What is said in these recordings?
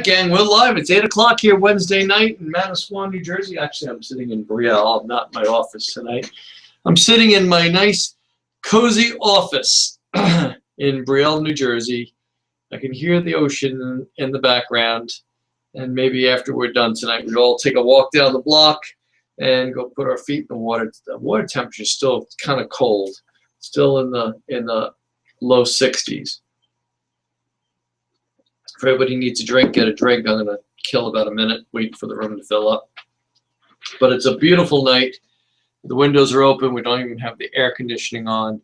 gang. We're live. It's 8 o'clock here Wednesday night in Manasquan, New Jersey. Actually, I'm sitting in Brielle. I'm not in my office tonight. I'm sitting in my nice, cozy office in Brielle, New Jersey. I can hear the ocean in the background. And maybe after we're done tonight, we'll all take a walk down the block and go put our feet in the water. The water temperature is still kind of cold, still in the low 60s. If everybody needs a drink, get a drink. I'm going to kill about a minute, wait for the room to fill up. But it's a beautiful night. The windows are open. We don't even have the air conditioning on.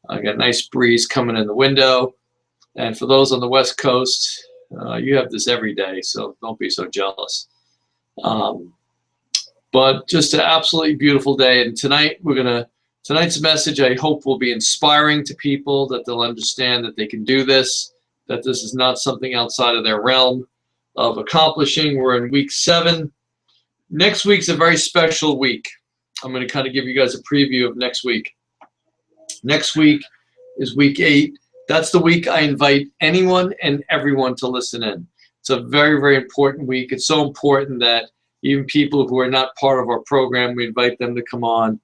I got a nice breeze coming in the window. And for those on the West Coast, you have this every day, so don't be so jealous. But just an absolutely beautiful day. And tonight, tonight's message, I hope, will be inspiring to people, that they'll understand that they can do this, that this is not something outside of their realm of accomplishing. We're in week 7. Next week's a very special week. I'm going to kind of give you guys a preview of next week. Next week is week 8. That's the week I invite anyone and everyone to listen in. It's a very, very important week. It's so important that even people who are not part of our program, we invite them to come on.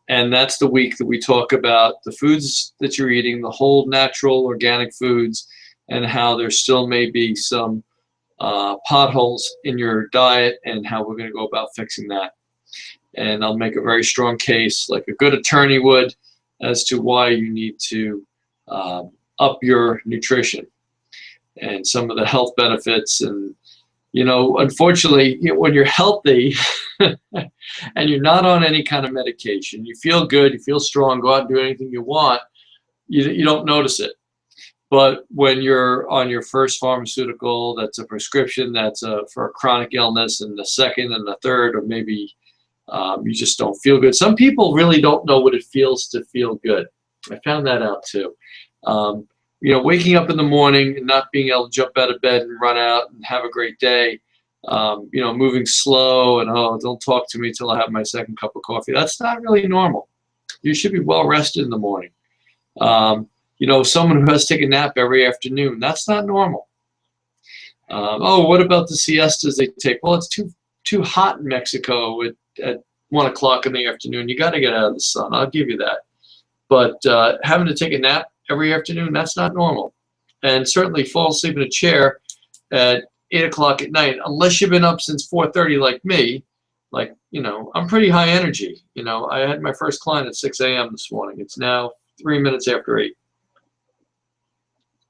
And that's the week that we talk about the foods that you're eating, the whole natural organic foods, and how there still may be some potholes in your diet and how we're going to go about fixing that. And I'll make a very strong case, like a good attorney would, as to why you need to up your nutrition and some of the health benefits. And you know, unfortunately, when you're healthy and you're not on any kind of medication, you feel good, you feel strong, go out and do anything you want, you don't notice it. But when you're on your first pharmaceutical, that's a prescription, that's for a chronic illness, and the second and the third, or maybe you just don't feel good. Some people really don't know what it feels to feel good. I found that out too. You know, waking up in the morning and not being able to jump out of bed and run out and have a great day, you know, moving slow and, oh, don't talk to me till I have my second cup of coffee. That's not really normal. You should be well rested in the morning. You know, someone who has to take a nap every afternoon, that's not normal. Oh, what about the siestas they take? Well, it's too hot in Mexico at 1 o'clock in the afternoon. You got to get out of the sun. I'll give you that. But having to take a nap every afternoon, that's not normal. And certainly fall asleep in a chair at 8 o'clock at night, unless you've been up since 4:30 like me. Like, you know, I'm pretty high energy. You know, I had my first client at 6 a.m. this morning. It's now 3 minutes after 8.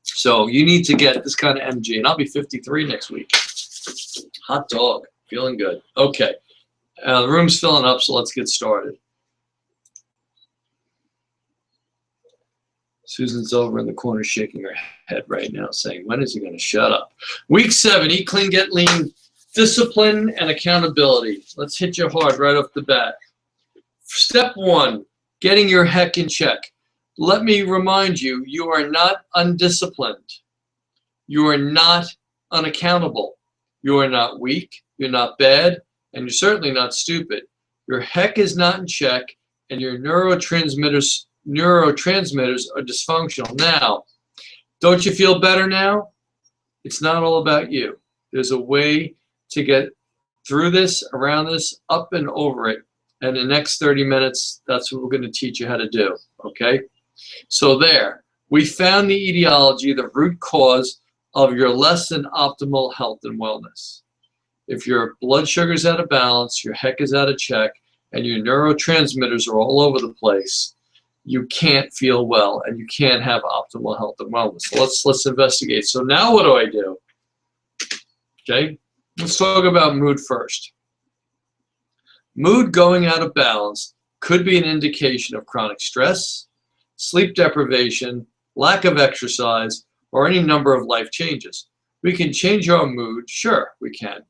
So you need to get this kind of energy. And I'll be 53 next week. Hot dog. Feeling good. Okay. The room's filling up, so let's get started. Susan's over in the corner shaking her head right now, saying, when is he going to shut up? Week 7, eat clean, get lean, discipline, and accountability. Let's hit you hard right off the bat. Step 1, getting your heck in check. Let me remind you, you are not undisciplined. You are not unaccountable. You are not weak. You're not bad. And you're certainly not stupid. Your heck is not in check, and your neurotransmitters are dysfunctional. Now, don't you feel better now? It's not all about you. There's a way to get through this, around this, up and over it. And the next 30 minutes, that's what we're going to teach you how to do, okay? So there, we found the etiology, the root cause of your less than optimal health and wellness. If your blood sugar is out of balance, your heck is out of check, and your neurotransmitters are all over the place, you can't feel well and you can't have optimal health and wellness. So let's investigate. So now what do I do? Okay, let's talk about mood first. Mood going out of balance could be an indication of chronic stress, sleep deprivation, lack of exercise, or any number of life changes. We can change our mood, sure, we can.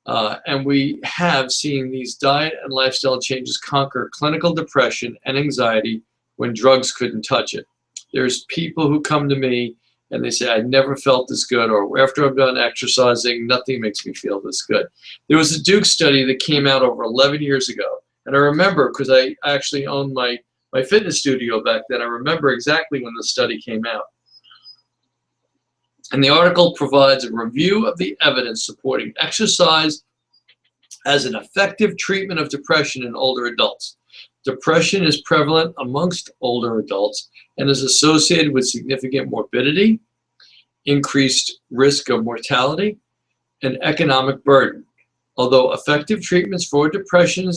And we have seen these diet and lifestyle changes conquer clinical depression and anxiety when drugs couldn't touch it. There's people who come to me and they say, I never felt this good, or after I'm done exercising, nothing makes me feel this good. There was a Duke study that came out over 11 years ago. And I remember, because I actually owned my fitness studio back then, I remember exactly when the study came out. And the article provides a review of the evidence supporting exercise as an effective treatment of depression in older adults. Depression is prevalent amongst older adults and is associated with significant morbidity, increased risk of mortality, and economic burden. Although effective treatments for depression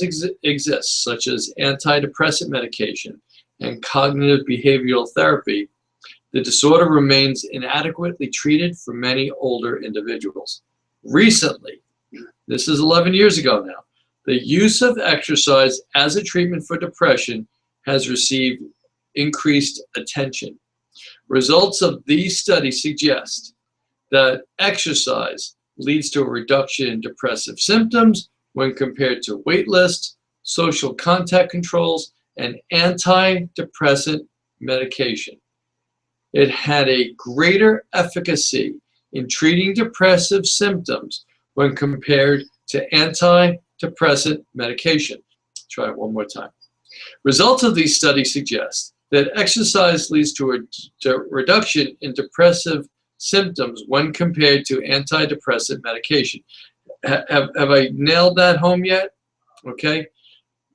exist, such as antidepressant medication and cognitive behavioral therapy, the disorder remains inadequately treated for many older individuals. Recently, this is 11 years ago now, the use of exercise as a treatment for depression has received increased attention. Results of these studies suggest that exercise leads to a reduction in depressive symptoms when compared to wait lists, social contact controls, and antidepressant medication. It had a greater efficacy in treating depressive symptoms when compared to antidepressant medication. Try it one more time. Results of these studies suggest that exercise leads to a reduction in depressive symptoms when compared to antidepressant medication. Have I nailed that home yet? Okay.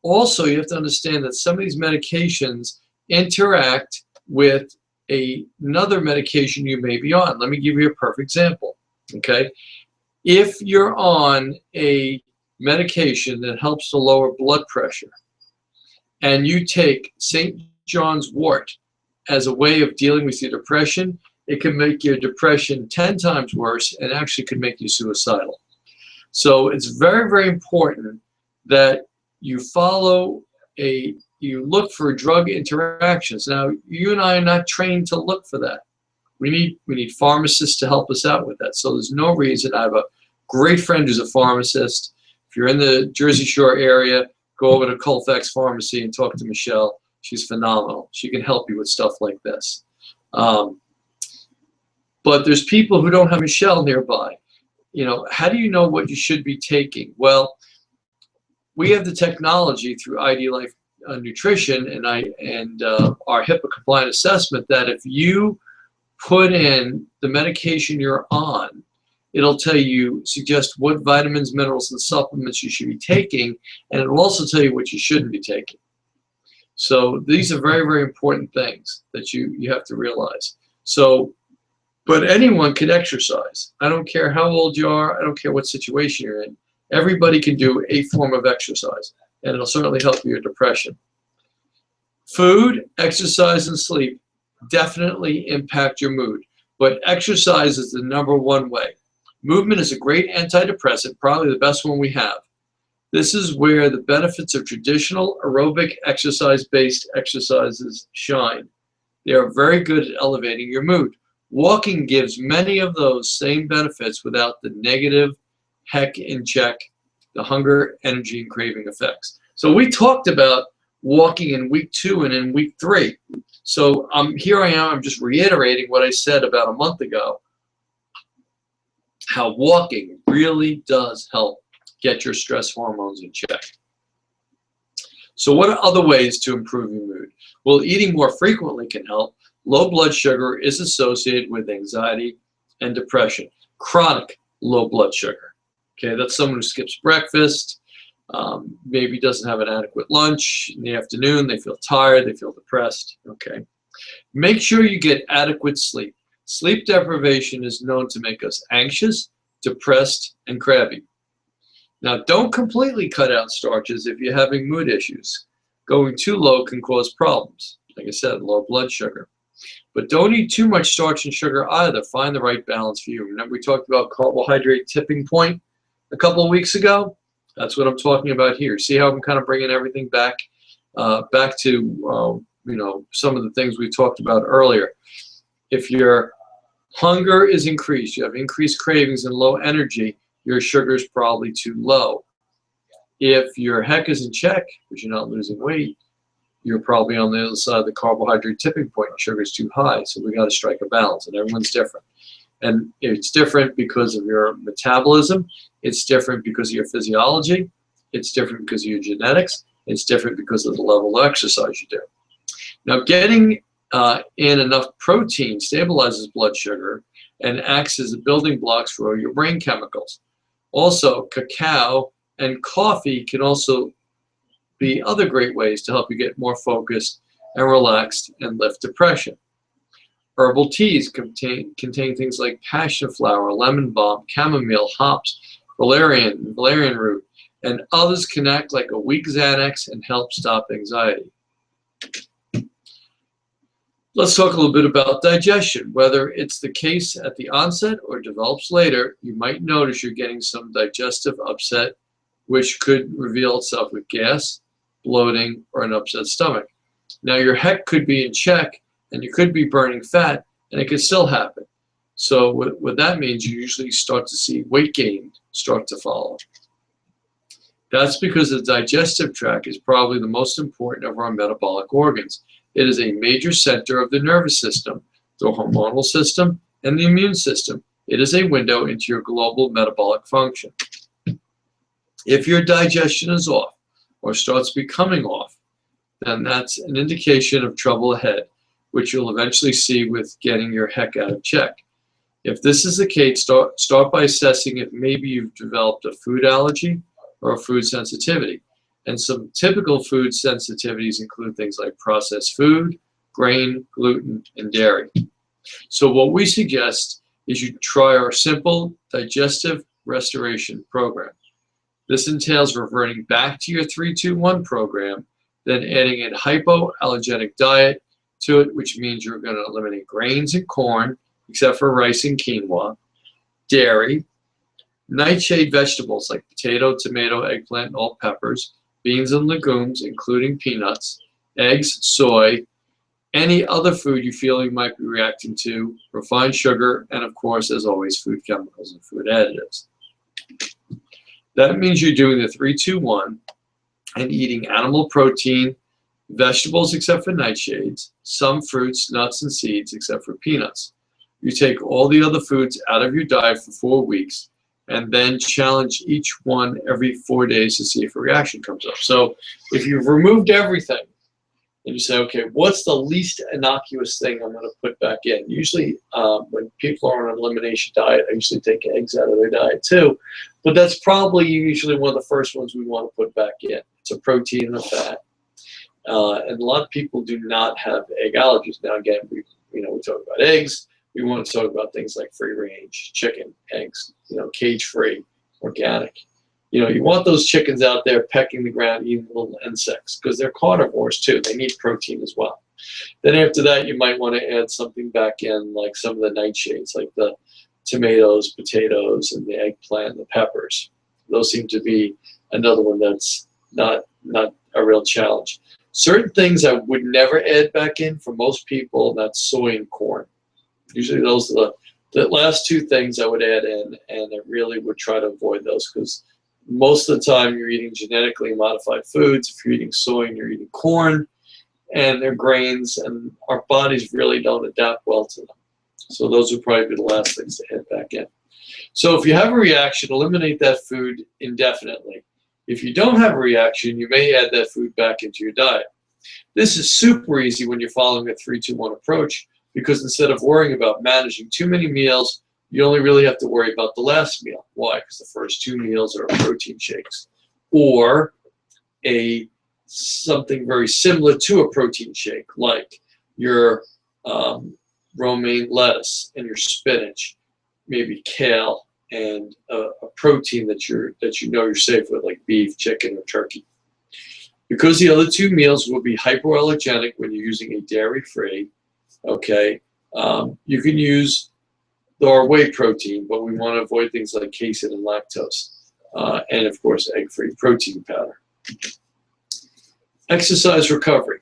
Also, you have to understand that some of these medications interact with another medication you may be on. Let me give you a perfect example. Okay. If you're on a medication that helps to lower blood pressure and you take St. John's wort as a way of dealing with your depression, it can make your depression 10 times worse and actually could make you suicidal. So it's very, very important that you look for drug interactions. Now, you and I are not trained to look for that. We need pharmacists to help us out with that. So there's no reason. I have a great friend who's a pharmacist. If you're in the Jersey Shore area, go over to Colfax Pharmacy and talk to Michelle. She's phenomenal. She can help you with stuff like this. But there's people who don't have Michelle nearby. You know, how do you know what you should be taking? Well, we have the technology through ID Life Nutrition and our HIPAA compliant assessment that if you put in the medication you're on, it'll suggest what vitamins, minerals, and supplements you should be taking, and it'll also tell you what you shouldn't be taking. So these are very, very important things that you have to realize. So, but anyone can exercise. I don't care how old you are. I don't care what situation you're in. Everybody can do a form of exercise, and it'll certainly help your depression. Food, exercise, and sleep definitely impact your mood, but exercise is the #1 way. Movement is a great antidepressant, probably the best one we have. This is where the benefits of traditional aerobic exercise-based exercises shine. They are very good at elevating your mood. Walking gives many of those same benefits without the negative heck in check, the hunger, energy, and craving effects. So we talked about walking in week 2 and in week 3. So here I am, I'm just reiterating what I said about a month ago, how walking really does help get your stress hormones in check. So what are other ways to improve your mood? Well, eating more frequently can help. Low blood sugar is associated with anxiety and depression. Chronic low blood sugar. Okay, that's someone who skips breakfast, maybe doesn't have an adequate lunch in the afternoon, they feel tired, they feel depressed. Okay, make sure you get adequate sleep. Sleep deprivation is known to make us anxious, depressed, and crabby. Now, don't completely cut out starches if you're having mood issues. Going too low can cause problems. Like I said, low blood sugar. But don't eat too much starch and sugar either. Find the right balance for you. Remember we talked about carbohydrate tipping point a couple of weeks ago? That's what I'm talking about here. See how I'm kind of bringing everything back to some of the things we talked about earlier. If your hunger is increased, you have increased cravings and low energy, your sugar is probably too low. If your heck is in check, because you're not losing weight, you're probably on the other side of the carbohydrate tipping point. Sugar is too high, so we got to strike a balance, and everyone's different. And it's different because of your metabolism. It's different because of your physiology. It's different because of your genetics. It's different because of the level of exercise you do. Now, getting in enough protein stabilizes blood sugar, and acts as the building blocks for your brain chemicals. Also, cacao and coffee can also be other great ways to help you get more focused and relaxed and lift depression. Herbal teas contain things like passion flower, lemon balm, chamomile, hops, valerian root, and others can act like a weak Xanax and help stop anxiety. Let's talk a little bit about digestion. Whether it's the case at the onset or develops later, you might notice you're getting some digestive upset, which could reveal itself with gas, bloating, or an upset stomach. Now, your HEC could be in check, and you could be burning fat, and it could still happen. So what that means, you usually start to see weight gain start to follow. That's because the digestive tract is probably the most important of our metabolic organs. It is a major center of the nervous system, the hormonal system, and the immune system. It is a window into your global metabolic function. If your digestion is off or starts becoming off, then that's an indication of trouble ahead, which you'll eventually see with getting your HEC out of check. If this is the case, start by assessing if maybe you've developed a food allergy or a food sensitivity. And some typical food sensitivities include things like processed food, grain, gluten, and dairy. So what we suggest is you try our simple digestive restoration program. This entails reverting back to your 3-2-1 program, then adding a hypoallergenic diet to it, which means you're going to eliminate grains and corn, except for rice and quinoa, dairy, nightshade vegetables like potato, tomato, eggplant, and all peppers, beans and legumes, including peanuts, eggs, soy, any other food you feel you might be reacting to, refined sugar, and of course, as always, food chemicals and food additives. That means you're doing the 3-2-1 and eating animal protein, vegetables except for nightshades, some fruits, nuts, and seeds except for peanuts. You take all the other foods out of your diet for 4 weeks, and then challenge each one every 4 days to see if a reaction comes up. So if you've removed everything, and you say, okay, what's the least innocuous thing I'm going to put back in? Usually when people are on an elimination diet, I usually take eggs out of their diet too. But that's probably usually one of the first ones we want to put back in. It's a protein and a fat. And a lot of people do not have egg allergies. Now, again, we talk about eggs. We want to talk about things like free-range chicken, eggs, cage-free, organic. You want those chickens out there pecking the ground, eating little insects, because they're carnivores too. They need protein as well. Then after that, you might want to add something back in, like some of the nightshades, like the tomatoes, potatoes, and the eggplant, and the peppers. Those seem to be another one that's not a real challenge. Certain things I would never add back in for most people, and that's soy and corn. Usually those are the last two things I would add in, and I really would try to avoid those because most of the time you're eating genetically modified foods. If you're eating soy and you're eating corn, and they're grains, and our bodies really don't adapt well to them. So those would probably be the last things to add back in. So if you have a reaction, eliminate that food indefinitely. If you don't have a reaction, you may add that food back into your diet. This is super easy when you're following a 3-2-1 approach, because instead of worrying about managing too many meals, you only really have to worry about the last meal. Why? Because the first 2 meals are protein shakes, or something very similar to a protein shake, like your romaine lettuce and your spinach, maybe kale, and a protein that you're safe with, like beef, chicken, or turkey. Because the other 2 meals will be hypoallergenic when you're using a dairy-free, okay, you can use our whey protein, but we want to avoid things like casein and lactose, and of course, egg-free protein powder. Exercise recovery.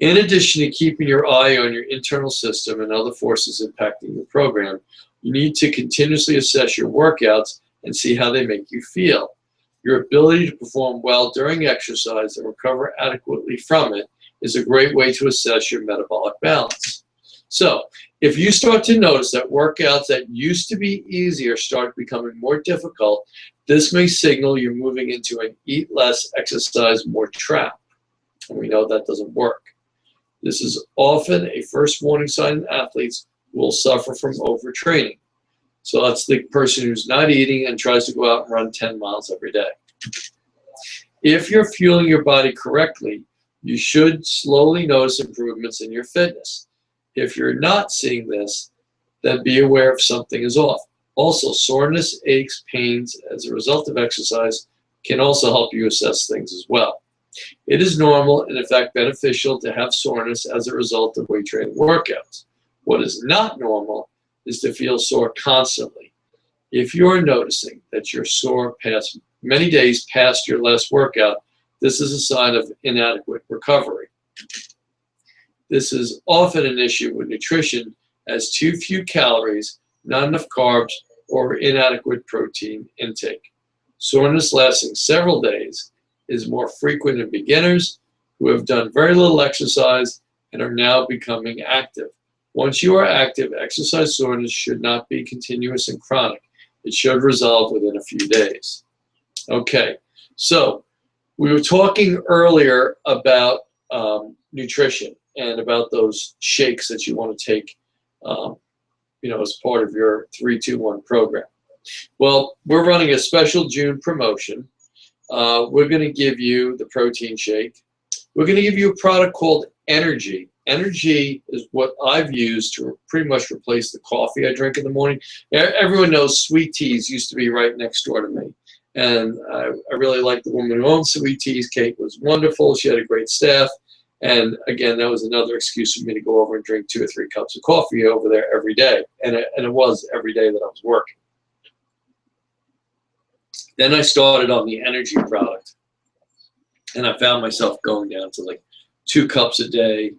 In addition to keeping your eye on your internal system and other forces impacting your program, you need to continuously assess your workouts and see how they make you feel. Your ability to perform well during exercise and recover adequately from it is a great way to assess your metabolic balance. So, if you start to notice that workouts that used to be easier start becoming more difficult, this may signal you're moving into an eat less, exercise more trap. And we know that doesn't work. This is often a first warning sign in athletes will suffer from overtraining. So that's the person who's not eating and tries to go out and run 10 miles every day. If you're fueling your body correctly, you should slowly notice improvements in your fitness. If you're not seeing this, then be aware if something is off. Also, soreness, aches, pains as a result of exercise can also help you assess things as well. It is normal and in fact beneficial to have soreness as a result of weight training workouts. What is not normal is to feel sore constantly. If you're noticing that you're sore past many days past your last workout, this is a sign of inadequate recovery. This is often an issue with nutrition, as too few calories, not enough carbs, or inadequate protein intake. Soreness lasting several days is more frequent in beginners who have done very little exercise and are now becoming active. Once you are active, exercise soreness should not be continuous and chronic. It should resolve within a few days. Okay, so we were talking earlier about nutrition and about those shakes that you want to take as part of your 3-2-1 program. Well, we're running a special June promotion. We're going to give you the protein shake. We're going to give you a product called Energy. Energy is what I've used to pretty much replace the coffee I drink in the morning. Everyone knows Sweet Teas used to be right next door to me. And I really liked the woman who owned Sweet Teas. Kate was wonderful. She had a great staff. And again, that was another excuse for me to go over and drink 2 or 3 cups of coffee over there every day. And it was every day that I was working. Then I started on the Energy product. And I found myself going down to like 2 cups a day.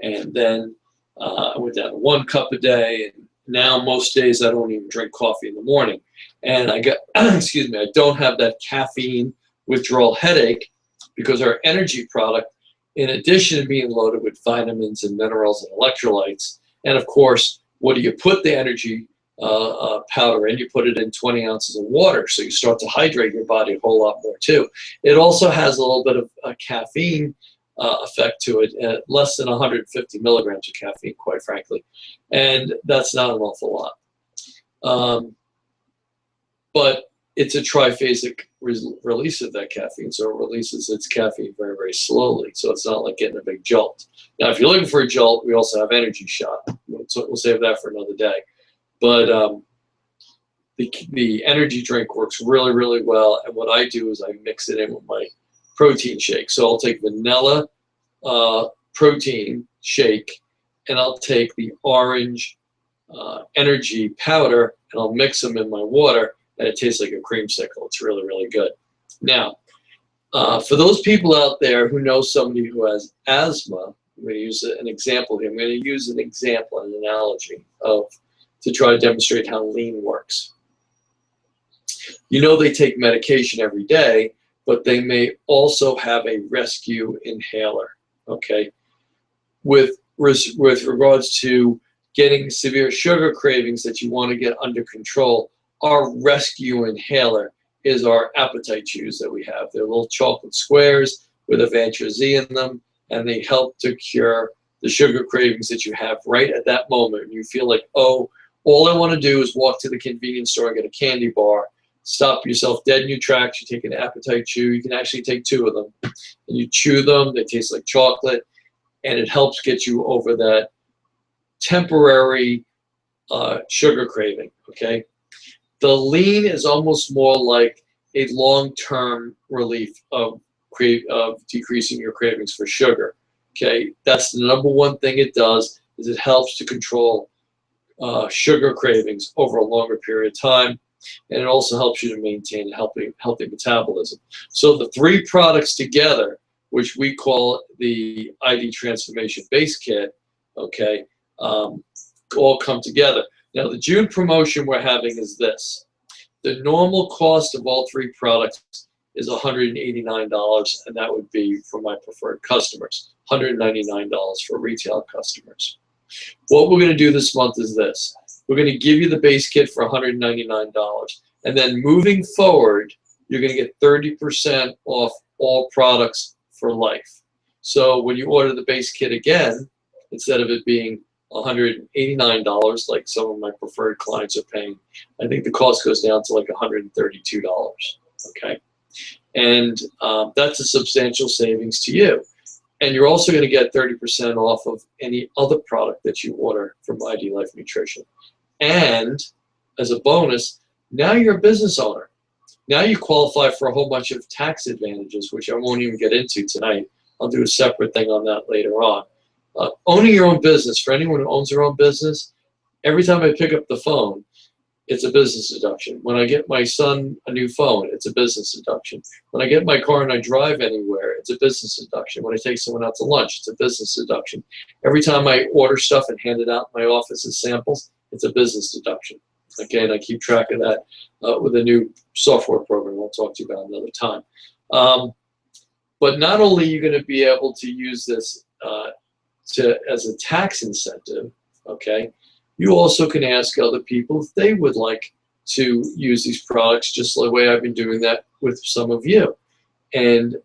And then I went down to 1 cup a day. And now most days I don't even drink coffee in the morning. And I got, excuse me, I don't have that caffeine withdrawal headache because our Energy product, in addition to being loaded with vitamins and minerals and electrolytes, and of course, what do you put the Energy powder in? You put it in 20 ounces of water, so you start to hydrate your body a whole lot more too. It also has a little bit of caffeine effect to it, less than 150 milligrams of caffeine, quite frankly, and that's not an awful lot. But it's a triphasic release of that caffeine, so it releases its caffeine very, very slowly, so it's not like getting a big jolt. Now, if you're looking for a jolt, we also have Energy Shot. We'll save that for another day. But the energy drink works really, really well, and what I do is I mix it in with my protein shake. So I'll take vanilla protein shake, and I'll take the orange energy powder, and I'll mix them in my water, and it tastes like a creamsicle. It's really, really good. Now, for those people out there who know somebody who has asthma, I'm going to use an example here. I'm going to use an example, an analogy to try to demonstrate how lean works. You know, they take medication every day, but they may also have a rescue inhaler, okay? With regards to getting severe sugar cravings that you want to get under control, our rescue inhaler is our appetite chews that we have. They're little chocolate squares with Avantra Z in them, and they help to cure the sugar cravings that you have right at that moment. And you feel like, oh, all I want to do is walk to the convenience store and get a candy bar. Stop yourself dead in your tracks. You take an appetite chew. You can actually take 2 of them, and you chew them. They taste like chocolate, and it helps get you over that temporary sugar craving, okay? The lean is almost more like a long-term relief of decreasing your cravings for sugar, okay? That's the #1 thing it does, is it helps to control sugar cravings over a longer period of time, and it also helps you to maintain a healthy metabolism. So the 3 products together, which we call the ID Transformation Base Kit, okay, all come together. Now, the June promotion we're having is this. The normal cost of all 3 products is $189, and that would be for my preferred customers, $199 for retail customers. What we're going to do this month is this. We're going to give you the base kit for $199, and then moving forward, you're going to get 30% off all products for life. So when you order the base kit again, instead of it being $189, like some of my preferred clients are paying. I think the cost goes down to like $132. Okay, and that's a substantial savings to you. And you're also going to get 30% off of any other product that you order from ID Life Nutrition. And as a bonus, now you're a business owner. Now you qualify for a whole bunch of tax advantages, which I won't even get into tonight. I'll do a separate thing on that later on. Owning your own business, for anyone who owns their own business, every time I pick up the phone, it's a business deduction. When I get my son a new phone, it's a business deduction. When I get my car and I drive anywhere, it's a business deduction. When I take someone out to lunch, it's a business deduction. Every time I order stuff and hand it out in my office as samples, it's a business deduction. Okay, and I keep track of that with a new software program I'll talk to you about another time. But not only are you going to be able to use this as a tax incentive, okay, you also can ask other people if they would like to use these products, just the way I've been doing that with some of you. And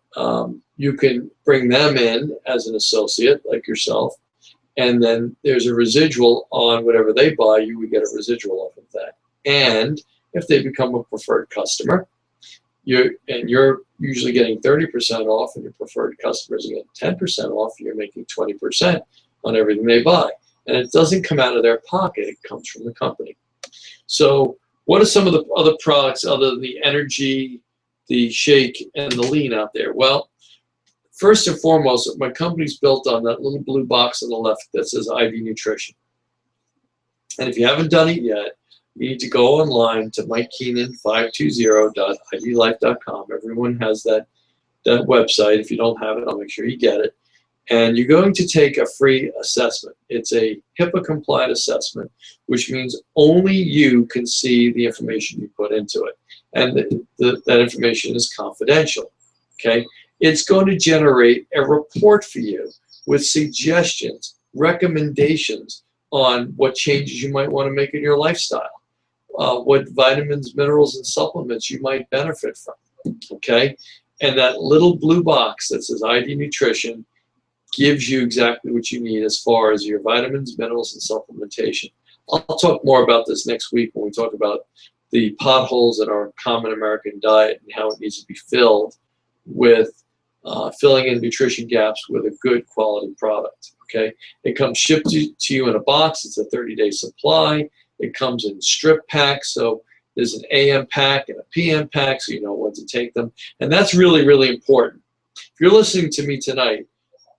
you can bring them in as an associate like yourself, and then there's a residual on whatever they buy. You would get a residual off of that. And if they become a preferred customer, you're usually getting 30% off, and your preferred customers are getting 10% off. You're making 20% on everything they buy. And it doesn't come out of their pocket. It comes from the company. So what are some of the other products other than the energy, the shake, and the lean out there? Well, first and foremost, my company's built on that little blue box on the left that says ID Nutrition. And if you haven't done it yet, you need to go online to mikekeenan520.idlife.com. Everyone has that website. If you don't have it, I'll make sure you get it. And you're going to take a free assessment. It's a HIPAA-compliant assessment, which means only you can see the information you put into it. And that information is confidential, okay? It's going to generate a report for you with suggestions, recommendations on what changes you might want to make in your lifestyle, what vitamins, minerals, and supplements you might benefit from, okay? And that little blue box that says ID Nutrition gives you exactly what you need as far as your vitamins, minerals, and supplementation. I'll talk more about this next week when we talk about the potholes in our common American diet and how it needs to be filled with filling in nutrition gaps with a good quality product. Okay, it comes shipped to you in a box. It's a 30-day supply. It comes in strip packs, so there's an AM pack and a PM pack, so you know when to take them. And that's really, really important. If you're listening to me tonight,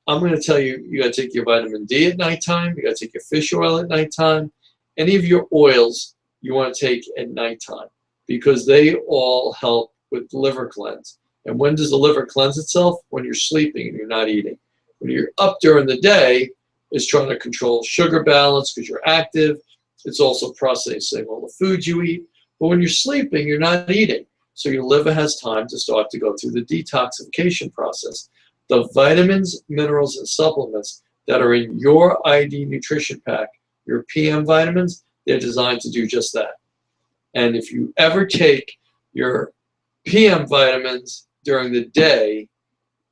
I'm going to tell you, you got to take your vitamin D at nighttime. You got to take your fish oil at nighttime. Any of your oils you want to take at nighttime because they all help with liver cleanse. And when does the liver cleanse itself? When you're sleeping and you're not eating. When you're up during the day, it's trying to control sugar balance because you're active. It's also processing all the food you eat. But when you're sleeping, you're not eating. So your liver has time to start to go through the detoxification process. The vitamins, minerals, and supplements that are in your ID Nutrition Pack, your PM vitamins, they're designed to do just that. And if you ever take your PM vitamins during the day,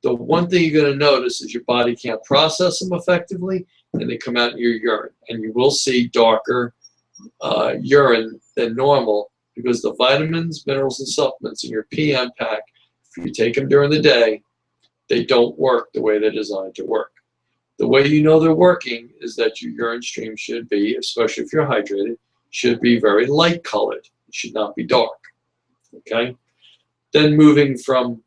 the one thing you're going to notice is your body can't process them effectively, and they come out in your urine. And you will see darker urine than normal because the vitamins, minerals, and supplements in your PM pack, if you take them during the day, they don't work the way they're designed to work. The way you know they're working is that your urine stream should be, especially if you're hydrated, should be very light colored. It should not be dark, okay? Then moving from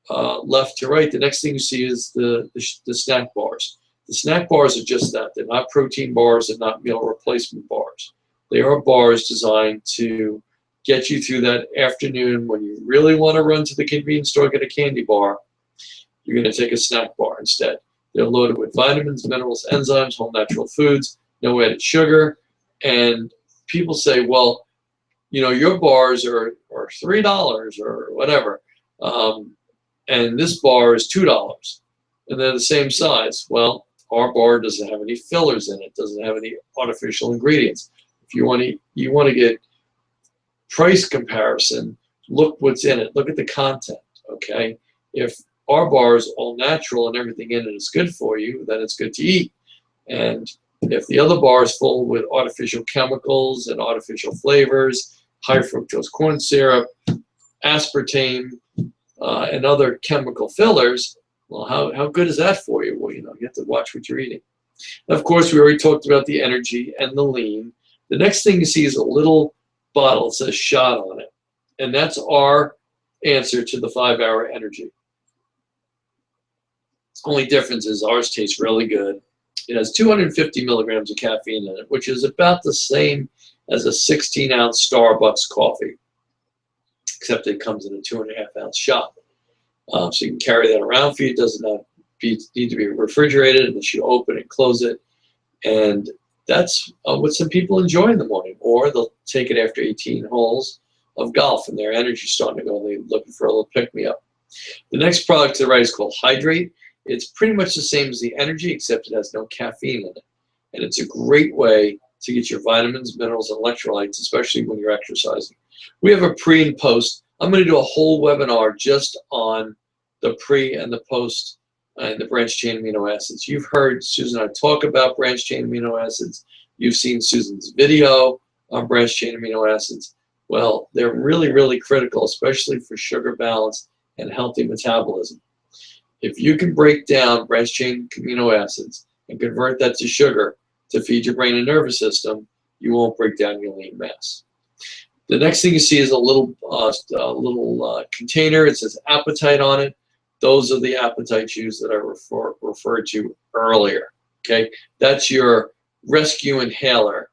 left to right, the next thing you see is the snack bars. The snack bars are just that. They're not protein bars. They're not meal replacement bars. They are bars designed to get you through that afternoon when you really want to run to the convenience store and get a candy bar. You're going to take a snack bar instead. They're loaded with vitamins, minerals, enzymes, whole natural foods, no added sugar. And people say, well, you know, your bars are $3 or whatever, and this bar is $2, and they're the same size. Well, our bar doesn't have any fillers in it, doesn't have any artificial ingredients. If you want to get price comparison, look what's in it. Look at the content, okay? If our bar is all natural and everything in it is good for you, then it's good to eat. And If the other bar is full with artificial chemicals and artificial flavors, high fructose corn syrup, aspartame, and other chemical fillers, well, how good is that for you? Well, you have to watch what you're eating. And of course, we already talked about the energy and the lean. The next thing you see is a little bottle that says shot on it. And that's our answer to the 5-hour energy. Only difference is ours tastes really good. It has 250 milligrams of caffeine in it, which is about the same as a 16-ounce Starbucks coffee, except it comes in a 2.5-ounce shot. So you can carry that around for you. It doesn't need to be refrigerated unless you open and close it. And that's what some people enjoy in the morning. Or they'll take it after 18 holes of golf and their energy's starting to go. They're looking for a little pick-me-up. The next product to the right is called Hydrate. It's pretty much the same as the energy, except it has no caffeine in it. And it's a great way to get your vitamins, minerals, and electrolytes, especially when you're exercising. We have a pre and post. I'm going to do a whole webinar just on the pre and the post and the branched chain amino acids. You've heard Susan and I talk about branched chain amino acids. You've seen Susan's video on branched chain amino acids. Well, they're really, really critical, especially for sugar balance and healthy metabolism. If you can break down branched chain amino acids and convert that to sugar to feed your brain and nervous system, you won't break down your lean mass. The next thing you see is a little container. It says Appetite on it. Those are the Appetite chews that I referred to earlier. Okay, that's your rescue inhaler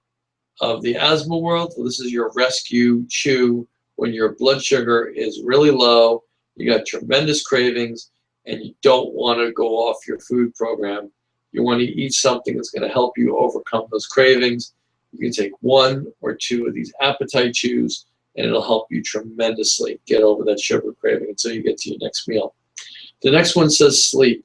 of the asthma world. Well, this is your rescue chew when your blood sugar is really low, you got tremendous cravings, and you don't want to go off your food program. You want to eat something that's going to help you overcome those cravings. You can take 1 or 2 of these Appetite chews, and it'll help you tremendously get over that sugar craving until you get to your next meal. The next one says sleep.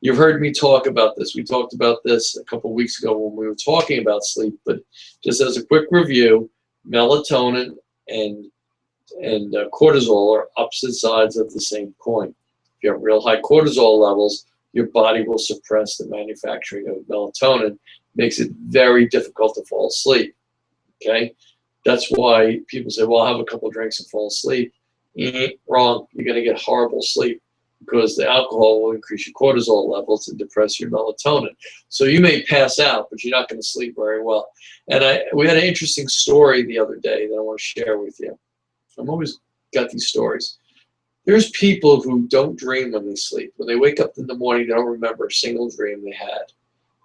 You've heard me talk about this. We talked about this a couple weeks ago when we were talking about sleep, but just as a quick review, melatonin and cortisol are opposite sides of the same coin. If you have real high cortisol levels, your body will suppress the manufacturing of melatonin, makes it very difficult to fall asleep. Okay, that's why people say, well, I'll have a couple of drinks and fall asleep. Wrong. You're going to get horrible sleep because the alcohol will increase your cortisol levels and depress your melatonin. So you may pass out, but you're not going to sleep very well. And we had an interesting story the other day that I want to share with you. I'm always got these stories. There's people who don't dream when they sleep. When they wake up in the morning, they don't remember a single dream they had.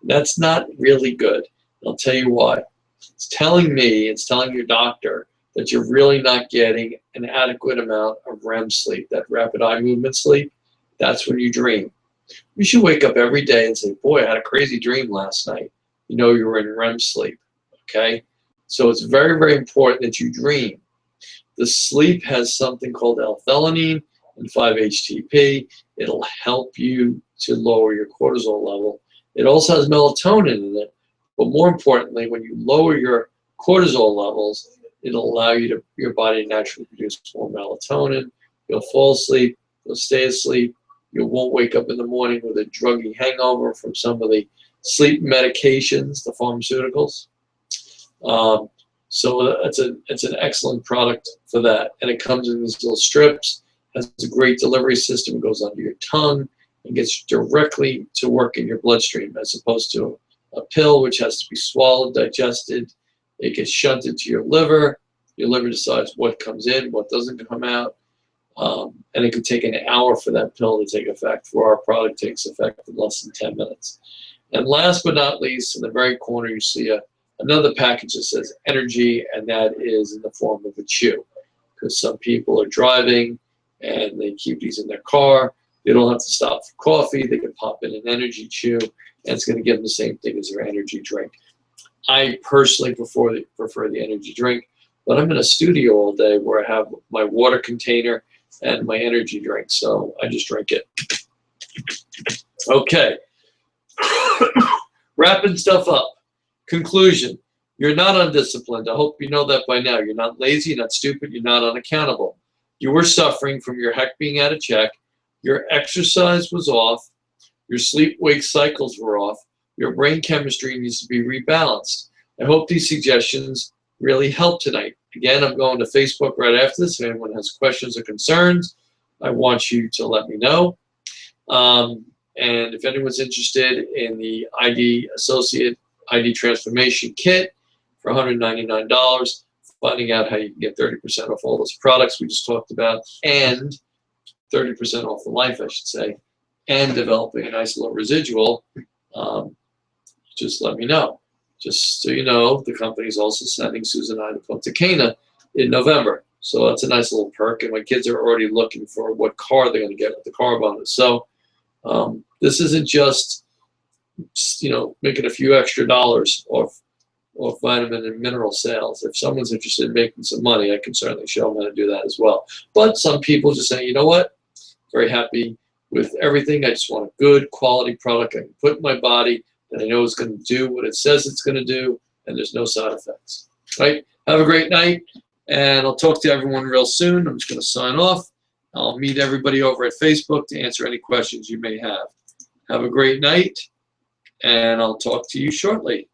That's not really good. I'll tell you why. It's telling me, it's telling your doctor that you're really not getting an adequate amount of REM sleep, that rapid eye movement sleep. That's when you dream. You should wake up every day and say, boy, I had a crazy dream last night. You know you were in REM sleep, okay? So it's very, very important that you dream. The sleep has something called L-theanine and 5-HTP. It'll help you to lower your cortisol level. It also has melatonin in it, but more importantly, when you lower your cortisol levels, it'll allow your body to naturally produce more melatonin. You'll fall asleep, you'll stay asleep, you won't wake up in the morning with a druggy hangover from some of the sleep medications, the pharmaceuticals. So it's an excellent product for that. And it comes in these little strips, has a great delivery system, it goes under your tongue, and gets directly to work in your bloodstream as opposed to a pill which has to be swallowed, digested. It gets shunted to your liver. Your liver decides what comes in, what doesn't come out. And it could take an hour for that pill to take effect. For our product, it takes effect in less than 10 minutes. And last but not least, in the very corner, you see another package that says energy, and that is in the form of a chew. Because some people are driving and they keep these in their car. They don't have to stop for coffee. They can pop in an energy chew, and it's going to give them the same thing as their energy drink. I personally prefer the energy drink, but I'm in a studio all day where I have my water container and my energy drink, so I just drink it. Okay. Wrapping stuff up. Conclusion. You're not undisciplined. I hope you know that by now. You're not lazy, you're not stupid, you're not unaccountable. You were suffering from your heck being out of check. Your exercise was off. Your sleep-wake cycles were off. Your brain chemistry needs to be rebalanced. I hope these suggestions really help tonight. Again, I'm going to Facebook right after this. If anyone has questions or concerns, I want you to let me know. And if anyone's interested in the ID Associate ID Transformation Kit for $199, finding out how you can get 30% off all those products we just talked about, and 30% off the life, I should say, and developing a nice little residual, just let me know. Just so you know, the company's also sending Susan and I to Punta Cana in November. So that's a nice little perk, and my kids are already looking for what car they're going to get with the car bonus. So this isn't just, you know, making a few extra dollars off vitamin and mineral sales. If someone's interested in making some money, I can certainly show them how to do that as well. But some people just say, you know what, very happy with everything. I just want a good quality product I can put in my body that I know is going to do what it says it's going to do, and there's no side effects. Right? Have a great night, and I'll talk to everyone real soon. I'm just going to sign off. I'll meet everybody over at Facebook to answer any questions you may have. Have a great night, and I'll talk to you shortly.